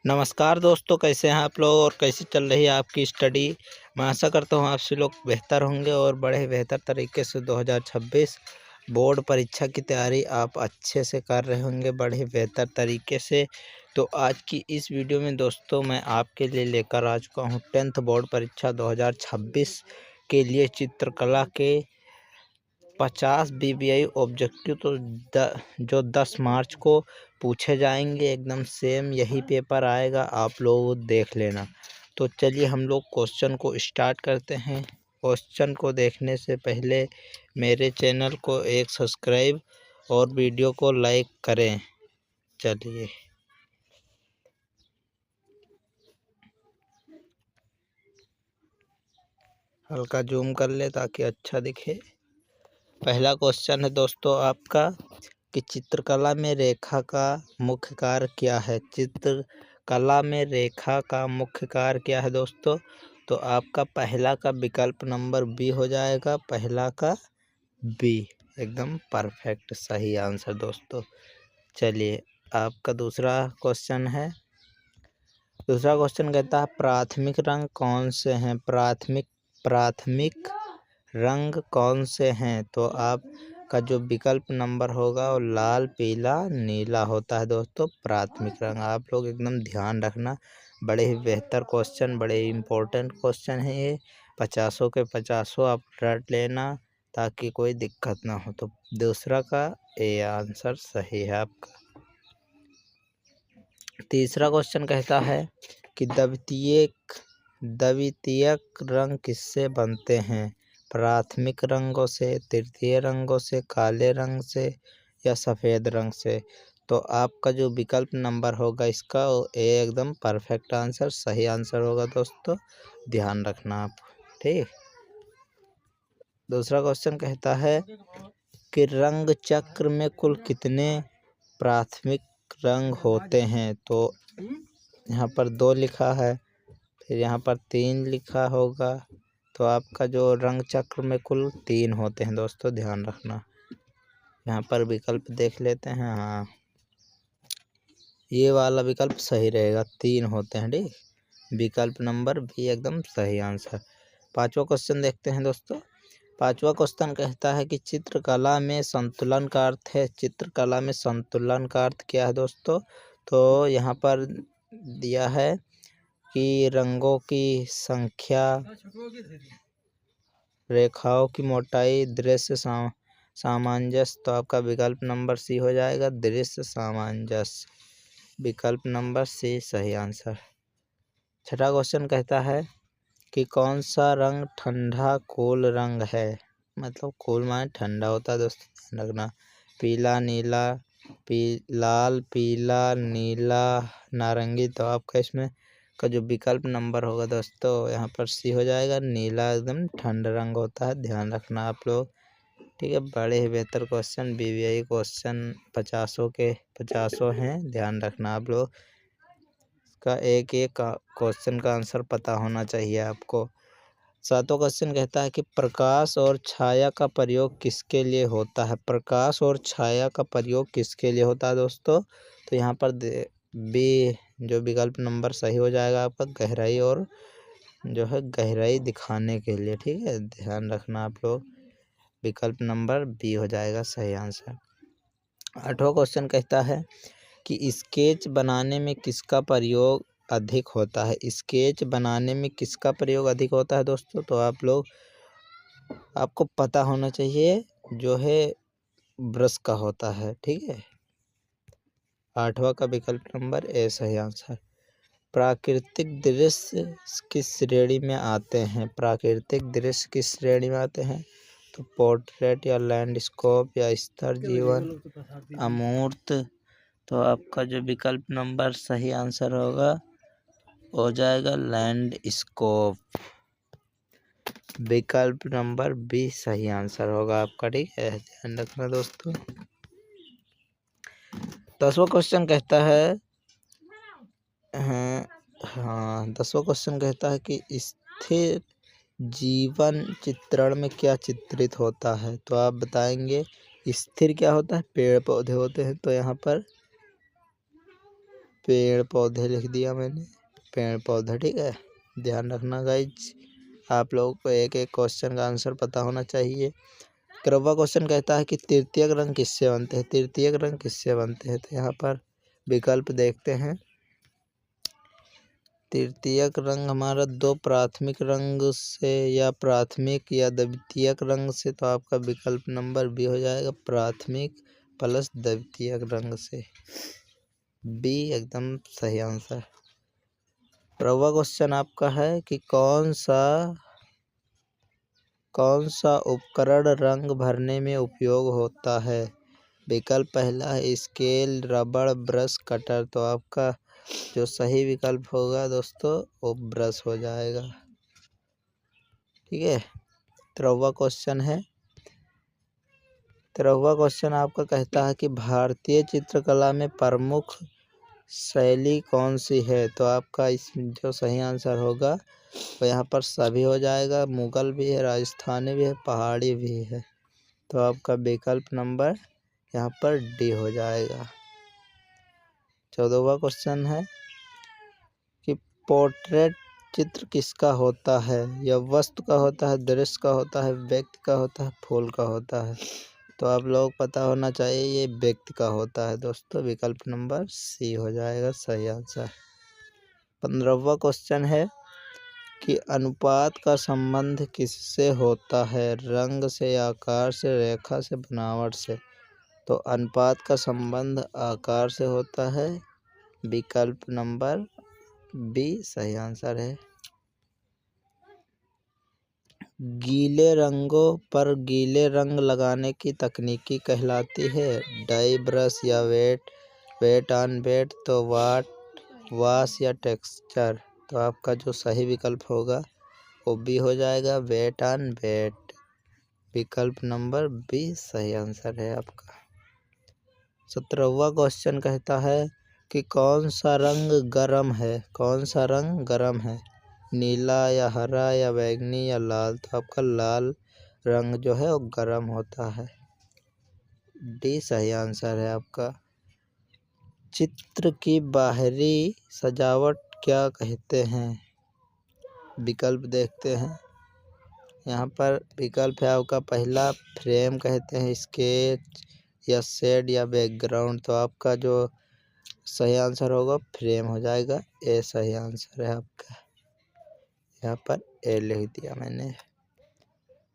नमस्कार दोस्तों, कैसे हैं आप लोग और कैसी चल रही है आपकी स्टडी। मैं आशा करता हूँ आप सभी लोग बेहतर होंगे और बड़े बेहतर तरीके से 2026 बोर्ड परीक्षा की तैयारी आप अच्छे से कर रहे होंगे बड़े बेहतर तरीके से। तो आज की इस वीडियो में दोस्तों मैं आपके लिए लेकर आ चुका हूँ 10th बोर्ड परीक्षा 2026 के लिए चित्रकला के 50 BBI ऑब्जेक्टिव जो 10 मार्च को पूछे जाएंगे। एकदम सेम यही पेपर आएगा, आप लोग देख लेना। तो चलिए हम लोग क्वेश्चन को स्टार्ट करते हैं। क्वेश्चन को देखने से पहले मेरे चैनल को एक सब्सक्राइब और वीडियो को लाइक करें। चलिए हल्का जूम कर ले ताकि अच्छा दिखे। पहला क्वेश्चन है दोस्तों आपका कि चित्रकला में रेखा का मुख्य कार्य क्या है। चित्रकला में रेखा का मुख्य कार्य क्या है दोस्तों। तो आपका पहला का विकल्प नंबर बी हो जाएगा। पहला का बी एकदम परफेक्ट सही आंसर दोस्तों। चलिए आपका दूसरा क्वेश्चन है। दूसरा क्वेश्चन कहता है प्राथमिक रंग कौन से हैं। प्राथमिक रंग कौन से हैं। तो आपका जो विकल्प नंबर होगा वो लाल, पीला, नीला होता है दोस्तों प्राथमिक रंग। आप लोग एकदम ध्यान रखना, बड़े ही बेहतर क्वेश्चन, बड़े ही इम्पोर्टेंट क्वेश्चन है ये। 50 के 50 आप रट लेना ताकि कोई दिक्कत ना हो। तो दूसरा का ए आंसर सही है आपका। तीसरा क्वेश्चन कहता है कि द्वितीयक रंग किससे बनते हैं। प्राथमिक रंगों से, तृतीय रंगों से, काले रंग से या सफ़ेद रंग से। तो आपका जो विकल्प नंबर होगा इसका ए एकदम परफेक्ट आंसर सही आंसर होगा दोस्तों, ध्यान रखना आप। ठीक। दूसरा क्वेश्चन कहता है कि रंग चक्र में कुल कितने प्राथमिक रंग होते हैं। तो यहाँ पर 2 लिखा है, फिर यहाँ पर 3 लिखा होगा। तो आपका जो रंग चक्र में कुल 3 होते हैं दोस्तों, ध्यान रखना। यहाँ पर विकल्प देख लेते हैं। हाँ, ये वाला विकल्प सही रहेगा, 3 होते हैं। ठीक, विकल्प नंबर भी एकदम सही आंसर। पांचवा क्वेश्चन देखते हैं दोस्तों। पांचवा क्वेश्चन कहता है कि चित्रकला में संतुलन का अर्थ है। चित्रकला में संतुलन का अर्थ क्या है दोस्तों। तो यहाँ पर दिया है कि रंगों की संख्या, रेखाओं की मोटाई, दृश्य सामंजस्य। तो आपका विकल्प नंबर सी हो जाएगा, दृश्य सामंजस्य। विकल्प नंबर सी सही आंसर। छठा क्वेश्चन कहता है कि कौन सा रंग ठंडा कूल रंग है। मतलब कूल माने ठंडा होता है दोस्तों, ध्यान रखना। पीला, नीला, लाल, पीला, नीला, नारंगी। तो आपका इसमें का जो विकल्प नंबर होगा दोस्तों यहाँ पर सी हो जाएगा, नीला एकदम ठंडा रंग होता है, ध्यान रखना आप लोग। ठीक है, बड़े ही बेहतर क्वेश्चन, BBI क्वेश्चन 50 के 50 हैं, ध्यान रखना आप लोग। का एक एक क्वेश्चन का आंसर पता होना चाहिए आपको। सातवां क्वेश्चन कहता है कि प्रकाश और छाया का प्रयोग किसके लिए होता है। प्रकाश और छाया का प्रयोग किसके लिए होता है दोस्तों। तो यहाँ पर बी जो विकल्प नंबर सही हो जाएगा आपका, गहराई और जो है गहराई दिखाने के लिए। ठीक है, ध्यान रखना आप लोग, विकल्प नंबर बी हो जाएगा सही आंसर। आठवां क्वेश्चन कहता है कि स्केच बनाने में किसका प्रयोग अधिक होता है। स्केच बनाने में किसका प्रयोग अधिक होता है दोस्तों। तो आप लोग आपको पता होना चाहिए, जो है ब्रश का होता है। ठीक है, आठवां का विकल्प नंबर ए सही आंसर। प्राकृतिक दृश्य किस श्रेणी में आते हैं। प्राकृतिक दृश्य किस श्रेणी में आते हैं। तो पोर्ट्रेट या लैंडस्केप या स्थिर जीवन, अमूर्त। तो आपका जो विकल्प नंबर सही आंसर होगा हो जाएगा लैंडस्केप। विकल्प नंबर बी सही आंसर होगा आपका। ठीक है, ध्यान रखना दोस्तों। 10वां क्वेश्चन कहता है 10वां क्वेश्चन कहता है कि स्थिर जीवन चित्रण में क्या चित्रित होता है। तो आप बताएंगे स्थिर क्या होता है। पेड़ पौधे होते हैं। तो यहाँ पर पेड़ पौधे लिख दिया मैंने, पेड़ पौधे। ठीक है, ध्यान रखना गाइज, आप लोगों को एक एक क्वेश्चन का आंसर पता होना चाहिए। 13वां क्वेश्चन कहता है कि तृतीयक रंग किससे बनते हैं? तृतीयक रंग किससे बनते हैं? तो यहाँ पर विकल्प देखते हैं। तृतीयक रंग हमारा दो प्राथमिक रंग से या प्राथमिक या द्वितीयक रंग से, तो आपका विकल्प नंबर बी हो जाएगा, प्राथमिक प्लस द्वितीयक रंग से। बी एकदम सही आंसर। 15वां क्वेश्चन आपका है कि कौन सा उपकरण रंग भरने में उपयोग होता है? विकल्प पहला है स्केल, रबड़, ब्रश, कटर। तो आपका जो सही विकल्प होगा दोस्तों वो ब्रश हो जाएगा। ठीक है, 13वां क्वेश्चन है। 13वां क्वेश्चन आपका कहता है कि भारतीय चित्रकला में प्रमुख शैली कौन सी है? तो आपका इसमें जो सही आंसर होगा वो यहाँ पर सभी हो जाएगा। मुगल भी है, राजस्थानी भी है, पहाड़ी भी है। तो आपका विकल्प नंबर यहाँ पर डी हो जाएगा। 14वां क्वेश्चन है कि पोर्ट्रेट चित्र किसका होता है? यह वस्तु का होता है, दृश्य का होता है, व्यक्ति का होता है, फूल का होता है? तो आप लोग पता होना चाहिए ये व्यक्ति का होता है दोस्तों। विकल्प नंबर सी हो जाएगा सही आंसर। 15वां क्वेश्चन है कि अनुपात का संबंध किससे होता है? रंग से, आकार से, रेखा से, बनावट से? तो अनुपात का संबंध आकार से होता है। विकल्प नंबर बी सही आंसर है। गीले रंगों पर गीले रंग लगाने की तकनीकी कहलाती है? डाई, ब्रश या वेट ऑन वेट? तो वाश या टेक्सचर? तो आपका जो सही विकल्प होगा वो बी हो जाएगा, वेट ऑन वेट। विकल्प नंबर बी सही आंसर है आपका। 17वां क्वेश्चन कहता है कि कौन सा रंग गर्म है? कौन सा रंग गर्म है? नीला या हरा या बैंगनी या लाल? तो आपका लाल रंग जो है वो गर्म होता है। डी सही आंसर है आपका। चित्र की बाहरी सजावट क्या कहते हैं? विकल्प देखते हैं। यहाँ पर विकल्प है आपका पहला फ्रेम कहते हैं, स्केच या शेड या बैकग्राउंड? तो आपका जो सही आंसर होगा फ्रेम हो जाएगा। ए सही आंसर है आपका, यहाँ पर ए लिख दिया मैंने।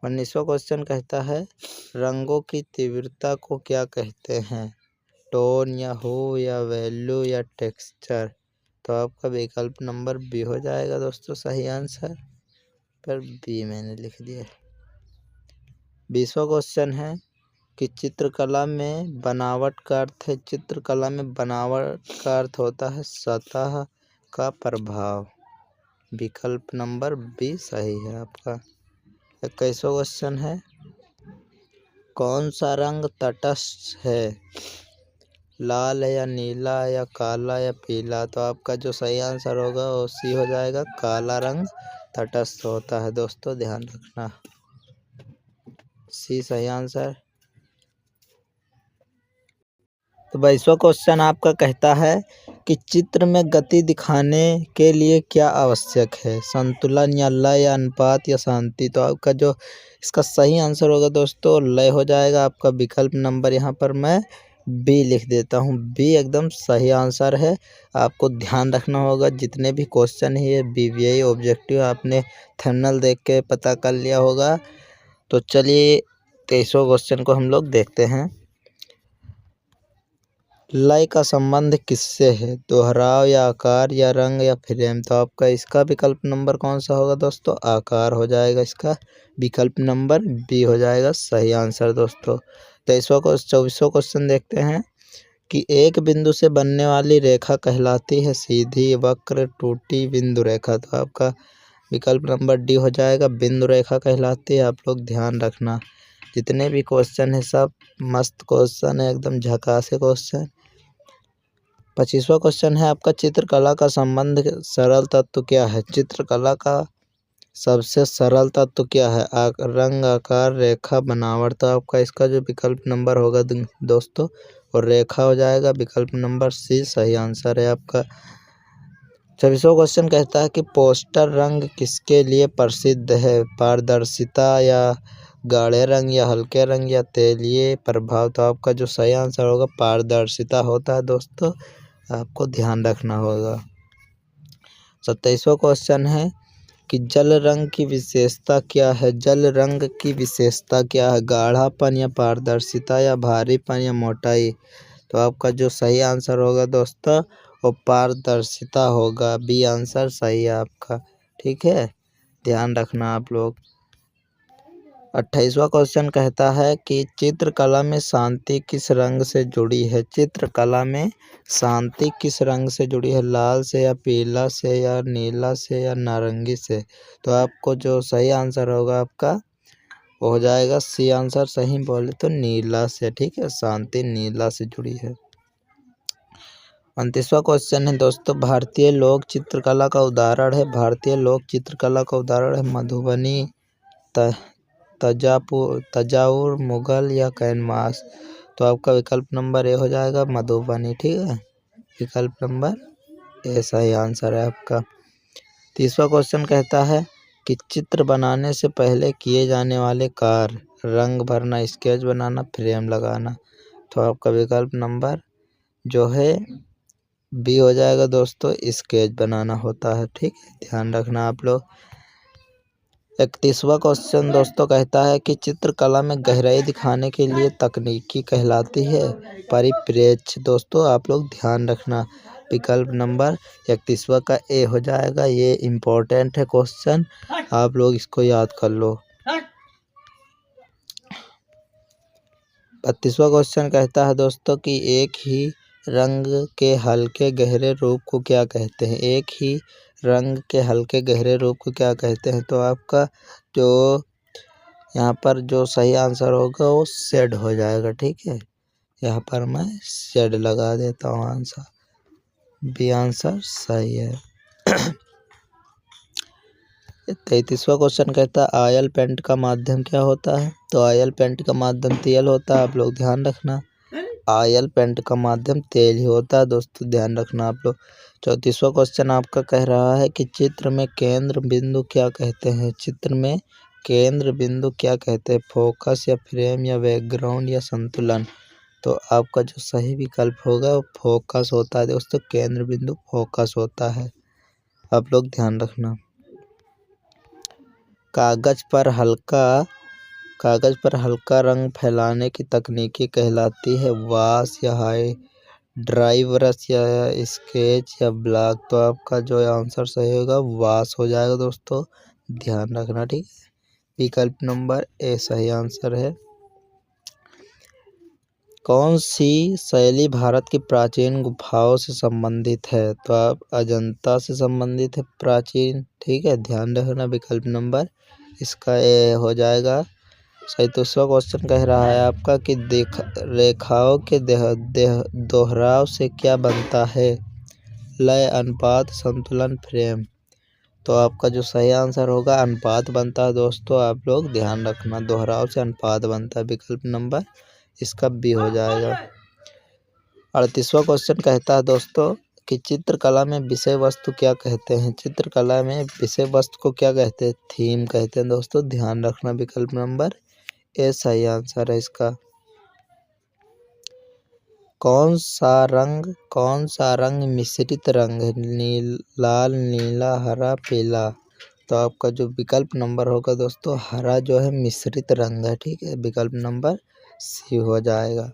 19वां क्वेश्चन कहता है रंगों की तीव्रता को क्या कहते हैं? टोन या हू या वैल्यू या टेक्सचर? तो आपका विकल्प नंबर बी हो जाएगा दोस्तों सही आंसर, पर बी मैंने लिख दिया। 20वां क्वेश्चन है कि चित्रकला में बनावट का अर्थ है? चित्रकला में बनावट का अर्थ होता है सतह का प्रभाव। विकल्प नंबर बी सही है आपका। 21वां क्वेश्चन है कौन सा रंग तटस्थ है? लाल है या नीला या काला या पीला? तो आपका जो सही आंसर होगा वो सी हो जाएगा, काला रंग तटस्थ होता है दोस्तों, ध्यान रखना। सी सही आंसर। तो 22वां क्वेश्चन आपका कहता है कि चित्र में गति दिखाने के लिए क्या आवश्यक है? संतुलन या लय या अनुपात या शांति? तो आपका जो इसका सही आंसर होगा दोस्तों लय हो जाएगा आपका। विकल्प नंबर यहाँ पर मैं बी लिख देता हूँ, बी एकदम सही आंसर है। आपको ध्यान रखना होगा जितने भी क्वेश्चन है ये BVI ऑब्जेक्टिव आपने थंबनेल देख के पता कर लिया होगा। तो चलिए 23वां क्वेश्चन को हम लोग देखते हैं। लय का संबंध किससे है? दोहराव या आकार या रंग या फ्रेम? तो आपका इसका विकल्प नंबर कौन सा होगा दोस्तों? आकार हो जाएगा इसका। विकल्प नंबर बी हो जाएगा सही आंसर दोस्तों। 24वां क्वेश्चन देखते हैं कि एक बिंदु से बनने वाली रेखा कहलाती है सीधी, वक्र, टूटी, बिंदु रेखा? तो आपका विकल्प नंबर डी हो जाएगा, बिंदु रेखा कहलाती है। आप लोग ध्यान रखना जितने भी क्वेश्चन है सब मस्त क्वेश्चन है, एकदम झकास क्वेश्चन। 25वां क्वेश्चन है आपका चित्रकला का संबंध सरल तत्व क्या है? चित्रकला का सबसे सरल तत्व क्या है? रंग, आकार, रेखा, बनावट? तो आपका इसका जो विकल्प नंबर होगा दोस्तों और रेखा हो जाएगा। विकल्प नंबर सी सही आंसर है आपका। 26वां क्वेश्चन कहता है कि पोस्टर रंग किसके लिए प्रसिद्ध है? पारदर्शिता या गाढ़े रंग या हल्के रंग या तेलीय प्रभाव। तो आपका जो सही आंसर होगा पारदर्शिता होता है दोस्तों, आपको ध्यान रखना होगा। 27वां क्वेश्चन है कि जल रंग की विशेषता क्या है? जल रंग की विशेषता क्या है? गाढ़ापन या पारदर्शिता या भारीपन या मोटाई। तो आपका जो सही आंसर होगा दोस्तों वो पारदर्शिता होगा। बी आंसर सही है आपका। ठीक है, ध्यान रखना आप लोग। 28वां क्वेश्चन कहता है कि चित्रकला में शांति किस रंग से जुड़ी है? चित्रकला में शांति किस रंग से जुड़ी है? लाल से या पीला से या नीला से या नारंगी से। तो आपको जो सही आंसर होगा आपका वो हो जाएगा सी आंसर। सही बोले तो नीला से। ठीक है, शांति नीला से जुड़ी है। 29वां क्वेश्चन है दोस्तों, भारतीय लोक चित्रकला का उदाहरण है। भारतीय लोक चित्रकला का उदाहरण है मधुबनी, तंजावुर, मुगल या कैनवास। तो आपका विकल्प नंबर ए हो जाएगा मधुबनी। ठीक है, विकल्प नंबर ए सही आंसर है आपका। 30वां क्वेश्चन कहता है कि चित्र बनाने से पहले किए जाने वाले कार्य, रंग भरना, स्केच बनाना, फ्रेम लगाना। तो आपका विकल्प नंबर जो है बी हो जाएगा दोस्तों, स्केच बनाना होता है। ठीक है, ध्यान रखना आप लोग। 31वां क्वेश्चन दोस्तों कहता है कि चित्रकला में गहराई दिखाने के लिए तकनीकी कहलाती है परिप्रेक्ष्य। दोस्तों आप लोग ध्यान रखना, विकल्प नंबर 31वां का ए हो जाएगा। ये इम्पोर्टेंट है क्वेश्चन, आप लोग इसको याद कर लो। 32वां क्वेश्चन कहता है दोस्तों कि एक ही रंग के हल्के गहरे रूप को क्या कहते हैं? एक ही रंग के हल्के गहरे रूप को क्या कहते हैं? तो आपका जो यहाँ पर जो सही आंसर होगा वो शेड हो जाएगा। ठीक है, यहाँ पर मैं शेड लगा देता हूँ आंसर। बी आंसर सही है। 33वां क्वेश्चन कहता है ऑयल पेंट का माध्यम क्या होता है? तो ऑयल पेंट का माध्यम तेल होता है। आप लोग ध्यान रखना, ऑयल पेंट का माध्यम तेल ही होता है दोस्तों, ध्यान रखना आप लोग। 34वां क्वेश्चन आपका कह रहा है कि चित्र में केंद्र बिंदु क्या कहते हैं? चित्र में केंद्र बिंदु क्या कहते हैं? फोकस या फ्रेम या बैकग्राउंड या संतुलन। तो आपका जो सही विकल्प होगा वो फोकस होता है दोस्तों, केंद्र बिंदु फोकस होता है, आप लोग ध्यान रखना। कागज पर हल्का रंग फैलाने की तकनीकी कहलाती है वाश या हाई ड्राई ब्रश या स्केच या ब्लॉक। तो आपका जो आंसर सही होगा वाश हो जाएगा दोस्तों, ध्यान रखना। ठीक है, विकल्प नंबर ए सही आंसर है। कौन सी शैली भारत की प्राचीन गुफाओं से संबंधित है? तो आप अजंता से संबंधित है प्राचीन। ठीक है, ध्यान रखना, विकल्प नंबर इसका ए हो जाएगा। 37वां क्वेश्चन कह रहा है आपका कि रेखाओं के दोहराव से क्या बनता है? लय, अनुपात, संतुलन, फ्रेम। तो आपका जो सही आंसर होगा अनुपात बनता है दोस्तों, आप लोग ध्यान रखना, दोहराव से अनुपात बनता है, विकल्प नंबर इसका बी हो जाएगा। 38वां क्वेश्चन कहता है दोस्तों कि चित्रकला में विषय वस्तु क्या कहते हैं? चित्रकला में विषय वस्तु को क्या कहते हैं? थीम कहते हैं दोस्तों, ध्यान रखना, विकल्प नंबर ए सही आंसर है इसका। कौन सा रंग मिश्रित रंग है? लाल, नीला, हरा, पीला। तो आपका जो विकल्प नंबर होगा दोस्तों हरा जो है मिश्रित रंग है। ठीक है, विकल्प नंबर सी हो जाएगा।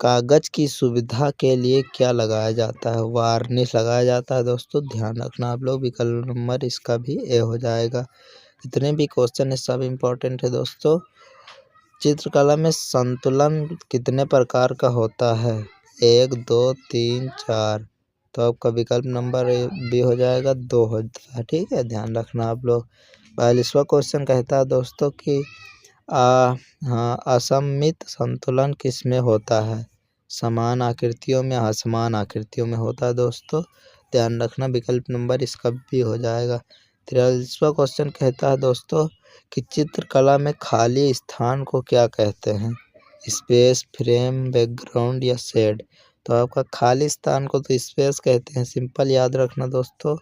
कागज की सुविधा के लिए क्या लगाया जाता है? वार्निश लगाया जाता है दोस्तों, ध्यान रखना आप लोग, विकल्प नंबर इसका भी ए हो जाएगा। जितने भी क्वेश्चन है सब इम्पोर्टेंट है दोस्तों। चित्रकला में संतुलन कितने प्रकार का होता है? 1, 2, 3, 4। तो आपका विकल्प नंबर बी हो जाएगा, 2 होता है। ठीक है, ध्यान रखना आप लोग। 42वां क्वेश्चन कहता है दोस्तों कि असममित संतुलन किस में होता है? समान आकृतियों में, असमान आकृतियों में होता है दोस्तों, ध्यान रखना, विकल्प नंबर इसका भी हो जाएगा। 43वां क्वेश्चन कहता है दोस्तों कि चित्रकला में खाली स्थान को क्या कहते हैं? स्पेस, फ्रेम, बैकग्राउंड या शेड। तो आपका खाली स्थान को तो स्पेस कहते हैं, सिंपल याद रखना दोस्तों।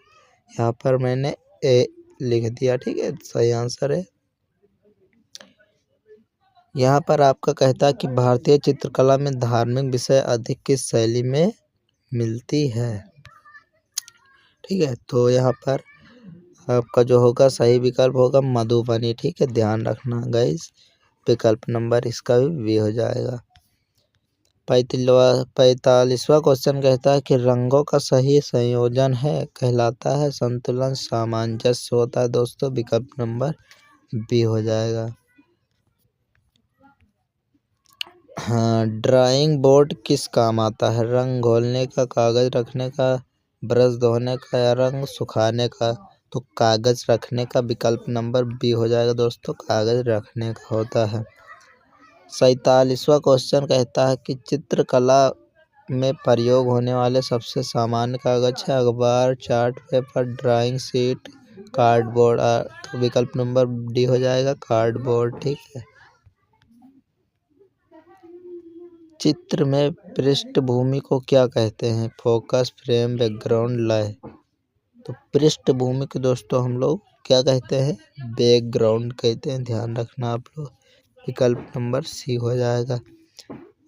यहाँ पर मैंने ए लिख दिया, ठीक है, सही आंसर है। यहाँ पर आपका कहता है कि भारतीय चित्रकला में धार्मिक विषय अधिक किस शैली में मिलती है। ठीक है, तो यहाँ पर आपका जो होगा सही विकल्प होगा मधुबनी। ठीक है, ध्यान रखना गाइस, विकल्प नंबर इसका भी हो जाएगा। 45वां क्वेश्चन कहता है कि रंगों का सही संयोजन है कहलाता है संतुलन, सामंजस्य होता है दोस्तों, विकल्प नंबर बी हो जाएगा। हाँ, ड्राइंग बोर्ड किस काम आता है? रंग घोलने का, कागज रखने का, ब्रश धोने का या रंग सुखाने का? तो कागज रखने का, विकल्प नंबर बी हो जाएगा दोस्तों, कागज रखने का होता है। 47वां क्वेश्चन कहता है कि चित्रकला में प्रयोग होने वाले सबसे सामान्य कागज है अखबार, chart paper, drawing sheet, cardboard. तो विकल्प नंबर डी हो जाएगा, कार्डबोर्ड। ठीक है। चित्र में पृष्ठभूमि को क्या कहते हैं? फोकस, फ्रेम, बैकग्राउंड, लय। तो पृष्ठभूमि को दोस्तों हम लोग क्या कहते हैं? बैकग्राउंड कहते हैं, ध्यान रखना आप लोग, विकल्प नंबर सी हो जाएगा।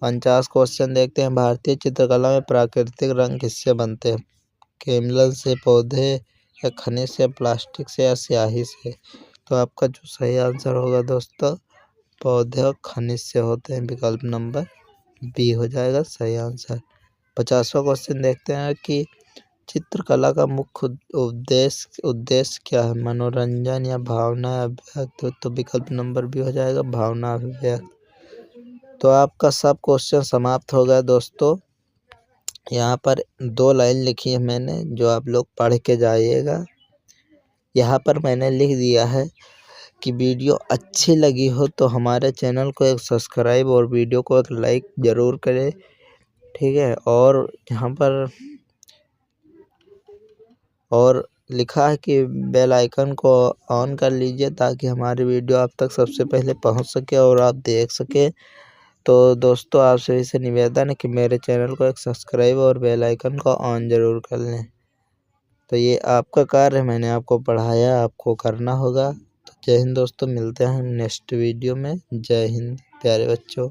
50 क्वेश्चन देखते हैं। भारतीय चित्रकला में प्राकृतिक रंग किससे बनते हैं? केमिकल से, पौधे या खनिज से, प्लास्टिक से या स्याही से? तो आपका जो सही आंसर होगा दोस्तों, पौधे और खनिज से होते हैं, विकल्प नंबर बी हो जाएगा सही आंसर। 50वां क्वेश्चन देखते हैं कि चित्रकला का मुख्य उद्देश्य क्या है? मनोरंजन या भावना अभिव्यक्त? तो विकल्प नंबर बी हो जाएगा, भावना अभिव्यक्त। तो आपका सब क्वेश्चन समाप्त हो गया दोस्तों। यहाँ पर 2 लाइन लिखी है मैंने, जो आप लोग पढ़ के जाइएगा। यहाँ पर मैंने लिख दिया है कि वीडियो अच्छी लगी हो तो हमारे चैनल को एक सब्सक्राइब और वीडियो को एक लाइक ज़रूर करें। ठीक है, और यहाँ पर और लिखा है कि बेल आइकन को ऑन कर लीजिए ताकि हमारी वीडियो आप तक सबसे पहले पहुंच सके और आप देख सकें। तो दोस्तों आपसे इसे निवेदन है कि मेरे चैनल को एक सब्सक्राइब और बेल आइकन को ऑन ज़रूर कर लें। तो ये आपका कार्य है, मैंने आपको पढ़ाया, आपको करना होगा। तो जय हिंद दोस्तों, मिलते हैं नेक्स्ट वीडियो में। जय हिंद प्यारे बच्चों।